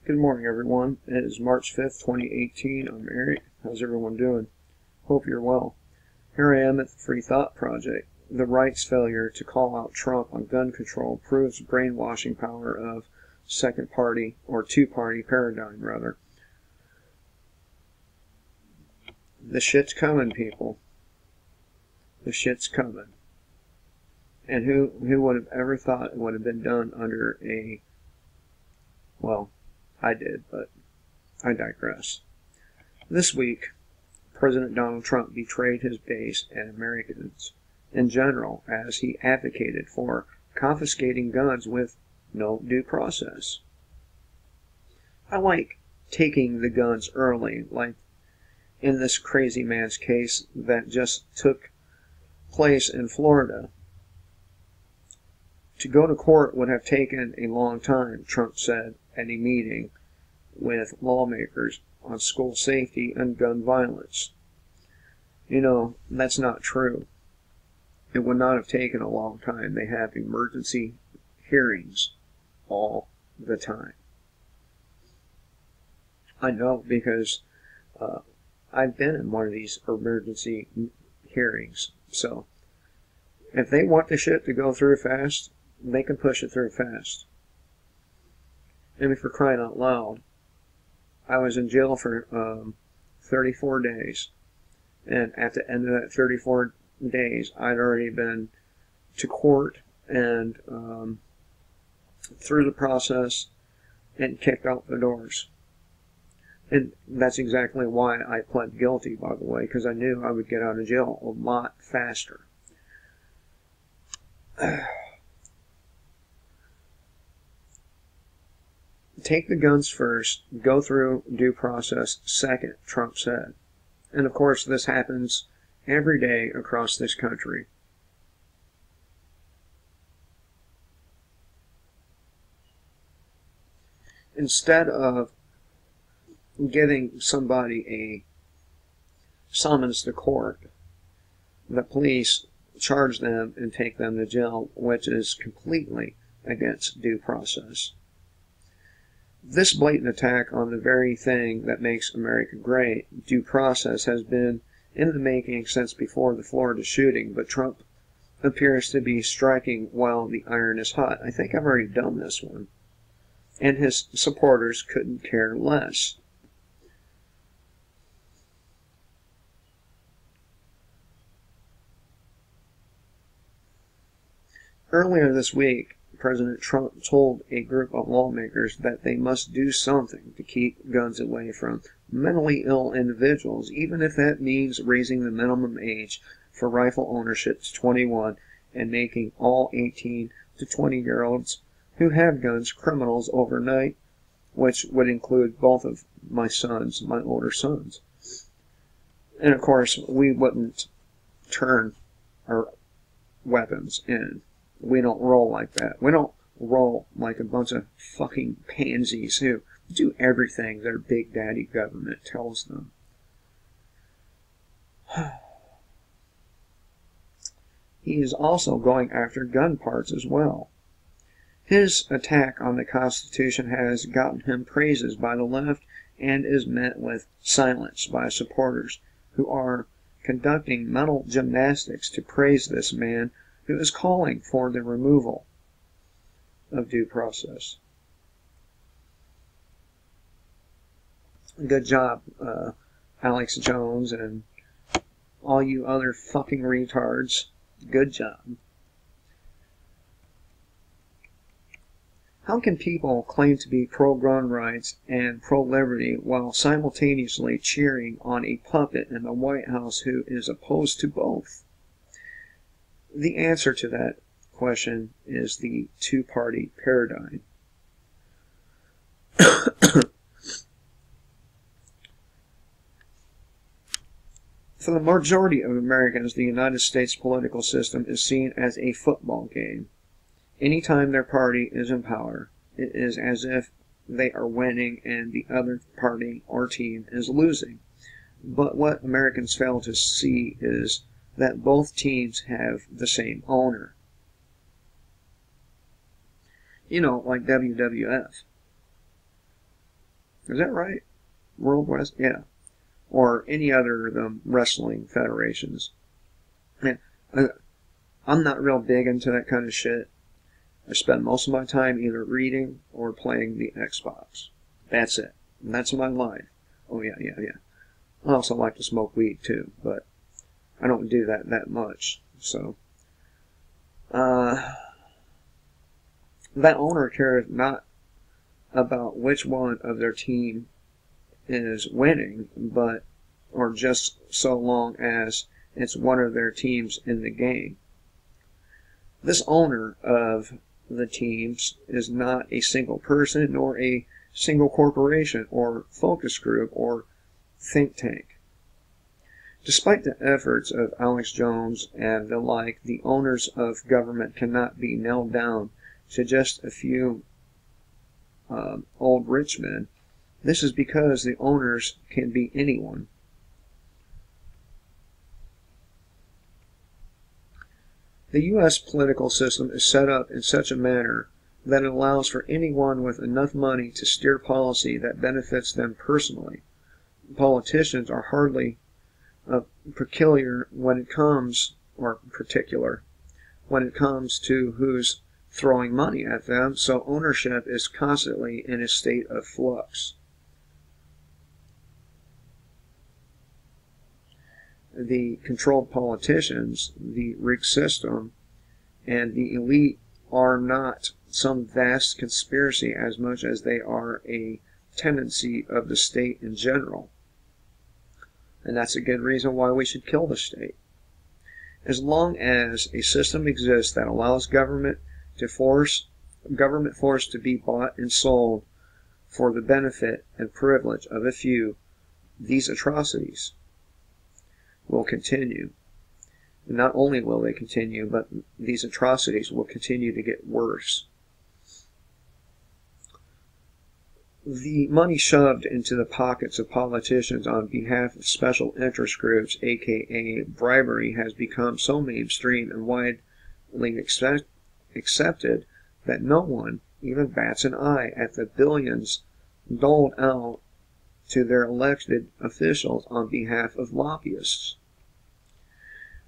Good morning, everyone. It is March 5th, 2018. I'm Eric. How's everyone doing? Hope you're well. Here I am at the Free Thought Project. The right's failure to call out Trump on gun control proves brainwashing power of second party, or two-party paradigm, rather. The shit's coming, people. The shit's coming. And who would have ever thought it would have been done under a... Well, I did, but I digress. This week, President Donald Trump betrayed his base and Americans in general as he advocated for confiscating guns with no due process. I like taking the guns early, like in this crazy man's case that just took place in Florida. To go to court would have taken a long time, Trump said at a meeting with lawmakers on school safety and gun violence. You know, that's not true. It would not have taken a long time. They have emergency hearings all the time. I know because I've been in one of these emergency hearings. So, if they want the shit to go through fast, they can push it through fast. I mean, for crying out loud, I was in jail for 34 days. And at the end of that 34 days, I'd already been to court and through the process and kicked out the doors. And that's exactly why I pled guilty, by the way, because I knew I would get out of jail a lot faster. Take the guns first, go through due process second, Trump said. And of course, this happens every day across this country. Instead of giving somebody a summons to court, the police charge them and take them to jail, which is completely against due process. This blatant attack on the very thing that makes America great, due process, has been in the making since before the Florida shooting, but Trump appears to be striking while the iron is hot. I think I've already done this one. And his supporters couldn't care less. Earlier this week, President Trump told a group of lawmakers that they must do something to keep guns away from mentally ill individuals, even if that means raising the minimum age for rifle ownership to 21 and making all 18 to 20-year-olds who have guns criminals overnight, which would include both of my sons, my older sons. And of course, we wouldn't turn our weapons in. We don't roll like that. We don't roll like a bunch of fucking pansies who do everything their big daddy government tells them. He is also going after gun parts as well. His attack on the Constitution has gotten him praises by the left and is met with silence by supporters who are conducting mental gymnastics to praise this man who is calling for the removal of due process. Good job, Alex Jones and all you other fucking retards. Good job. How can people claim to be pro-gun rights and pro-liberty while simultaneously cheering on a puppet in the White House who is opposed to both? The answer to that question is the two-party paradigm. For the majority of Americans, the United States political system is seen as a football game. Anytime their party is in power, it is as if they are winning and the other party or team is losing. But what Americans fail to see is that both teams have the same owner. You know, like WWF. Is that right? World West? Yeah. Or any other of them wrestling federations. Yeah. I'm not real big into that kind of shit. I spend most of my time either reading or playing the Xbox. That's it. And that's my life. Oh, yeah. I also like to smoke weed, too, but I don't do that much. So, that owner cares not about which one of their team is winning, or just so long as it's one of their teams in the game. This owner of the teams is not a single person, nor a single corporation, or focus group, or think tank. Despite the efforts of Alex Jones and the like, the owners of government cannot be nailed down to just a few old rich men. This is because the owners can be anyone. The U.S. political system is set up in such a manner that it allows for anyone with enough money to steer policy that benefits them personally. Politicians are hardly particular when it comes to who's throwing money at them, so ownership is constantly in a state of flux. The controlled politicians, the rigged system, and the elite are not some vast conspiracy as much as they are a tendency of the state in general. And that's a good reason why we should kill the state. As long as a system exists that allows government force to be bought and sold for the benefit and privilege of a few, these atrocities will continue. And not only will they continue, but these atrocities will continue to get worse. The money shoved into the pockets of politicians on behalf of special interest groups, aka bribery, has become so mainstream and widely accepted that no one even bats an eye at the billions doled out to their elected officials on behalf of lobbyists.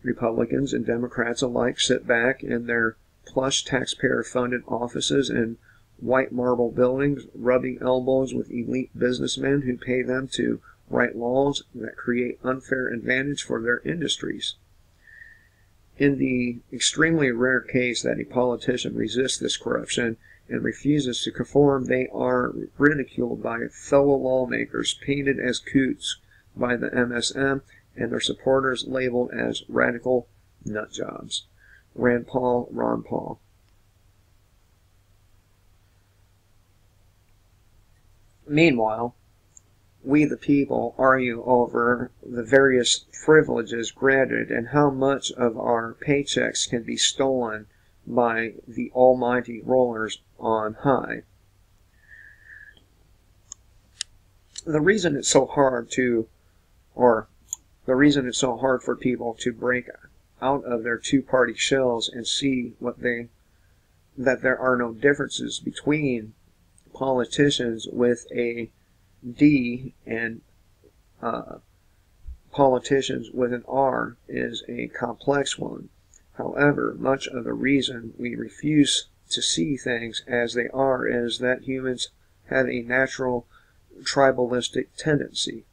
Republicans and Democrats alike sit back in their plush taxpayer-funded offices in white marble buildings, rubbing elbows with elite businessmen who pay them to write laws that create unfair advantage for their industries. In the extremely rare case that a politician resists this corruption and refuses to conform, they are ridiculed by fellow lawmakers, painted as coots by the MSM, and their supporters labeled as radical nutjobs. Rand Paul, Ron Paul. Meanwhile, we the people argue over the various privileges granted and how much of our paychecks can be stolen by the almighty rollers on high. The reason it's so hard for people to break out of their two-party shells and see that there are no differences between politicians with a D and politicians with an R is a complex one. However, much of the reason we refuse to see things as they are is that humans have a natural tribalistic tendency.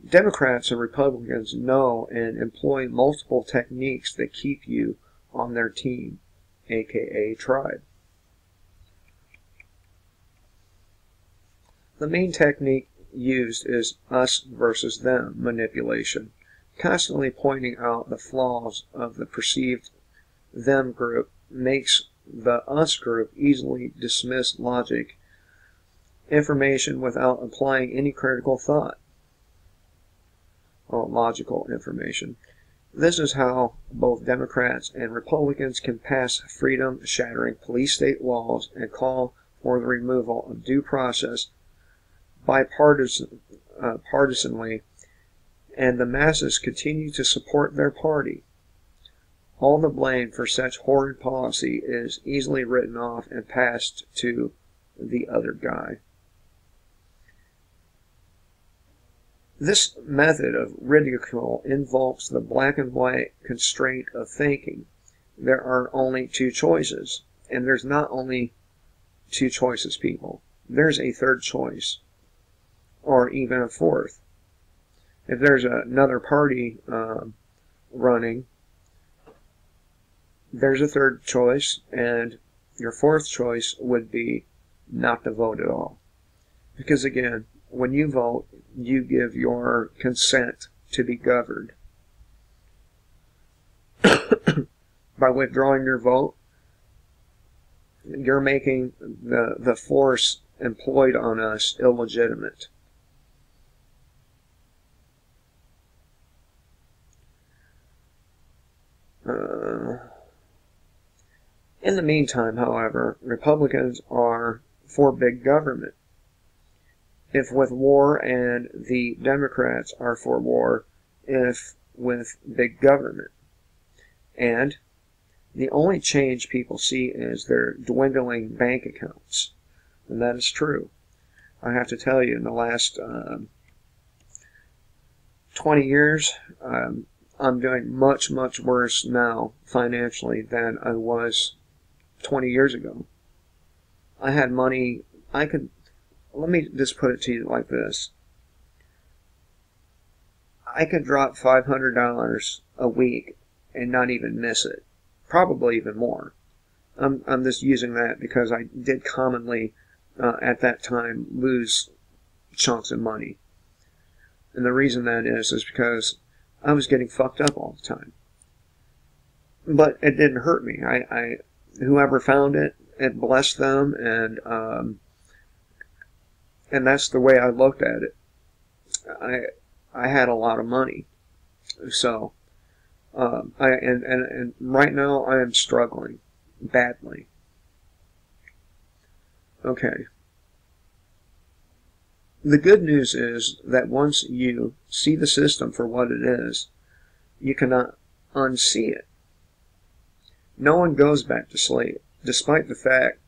Democrats and Republicans know and employ multiple techniques that keep you on their team, aka tribe. The main technique used is us versus them manipulation, constantly pointing out the flaws of the perceived them group makes the us group easily dismiss information without applying any critical thought. Logical information. This is how both Democrats and Republicans can pass freedom-shattering police state laws and call for the removal of due process partisanly, and the masses continue to support their party. All the blame for such horrid policy is easily written off and passed to the other guy. This method of ridicule invokes the black and white constraint of thinking. There are only two choices, and there's not only two choices, people. There's a third choice, or even a fourth. If there's another party running, there's a third choice, and your fourth choice would be not to vote at all. Because again, when you vote, you give your consent to be governed. By withdrawing your vote, you're making the force employed on us illegitimate. In the meantime, however, Republicans are for big government. If with war, and the Democrats are for war if with big government. And the only change people see is their dwindling bank accounts. And that is true. I have to tell you, in the last 20 years, I'm doing much, much worse now financially than I was 20 years ago. I had money, let me just put it to you like this. I could drop $500 a week and not even miss it. Probably even more. I'm just using that because I did commonly, at that time, lose chunks of money. And the reason that is because I was getting fucked up all the time. But it didn't hurt me. Whoever found it, it blessed them, and that's the way I looked at it. I had a lot of money, so and right now I am struggling badly. Okay. The good news is that once you see the system for what it is, you cannot unsee it. No one goes back to sleep, despite the fact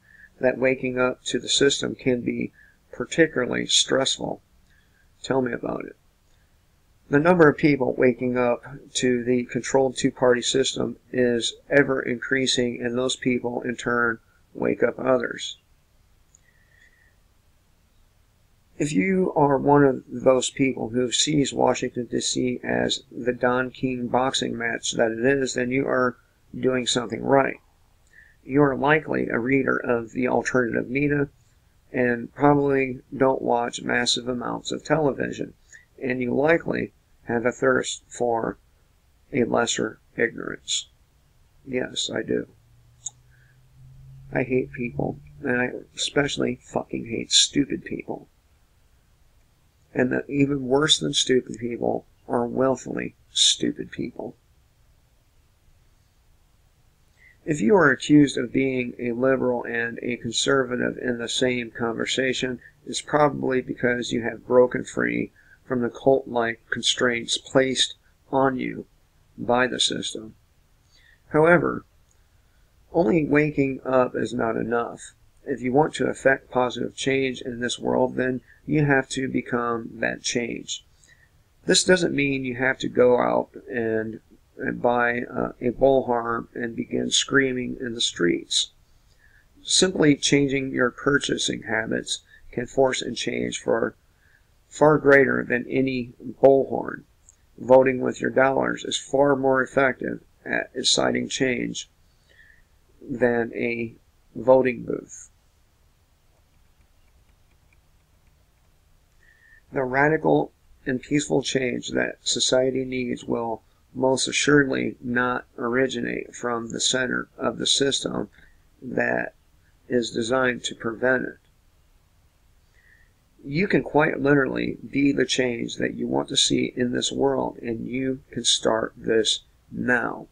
that waking up to the system can be particularly stressful. Tell me about it. The number of people waking up to the controlled two-party system is ever increasing, and those people, in turn, wake up others. If you are one of those people who sees Washington, D.C. as the Don King boxing match that it is, then you are doing something right. You are likely a reader of the alternative media and probably don't watch massive amounts of television, and you likely have a thirst for a lesser ignorance. Yes, I do. I hate people, and I especially fucking hate stupid people. And even worse than stupid people are willfully stupid people. If you are accused of being a liberal and a conservative in the same conversation, it's probably because you have broken free from the cult-like constraints placed on you by the system. However, only waking up is not enough. If you want to affect positive change in this world, then you have to become that change. This doesn't mean you have to go out and buy a bullhorn and begin screaming in the streets. Simply changing your purchasing habits can force a change far greater than any bullhorn. Voting with your dollars is far more effective at inciting change than a voting booth. The radical and peaceful change that society needs will most assuredly not originate from the center of the system that is designed to prevent it. You can quite literally be the change that you want to see in this world, and you can start this now.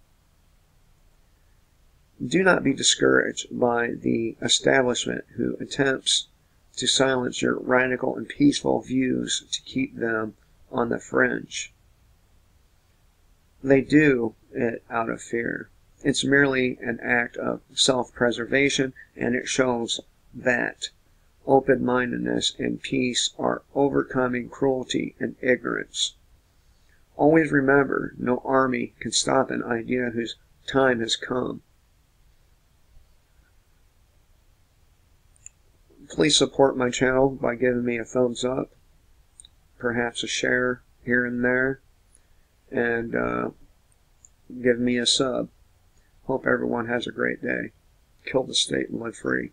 Do not be discouraged by the establishment who attempts to silence your radical and peaceful views to keep them on the fringe. They do it out of fear. It's merely an act of self-preservation, and it shows that open-mindedness, and peace are overcoming cruelty and ignorance. Always remember, no army can stop an idea whose time has come. Please support my channel by giving me a thumbs up, perhaps a share here and there, and give me a sub. Hope everyone has a great day. Kill the state and live free.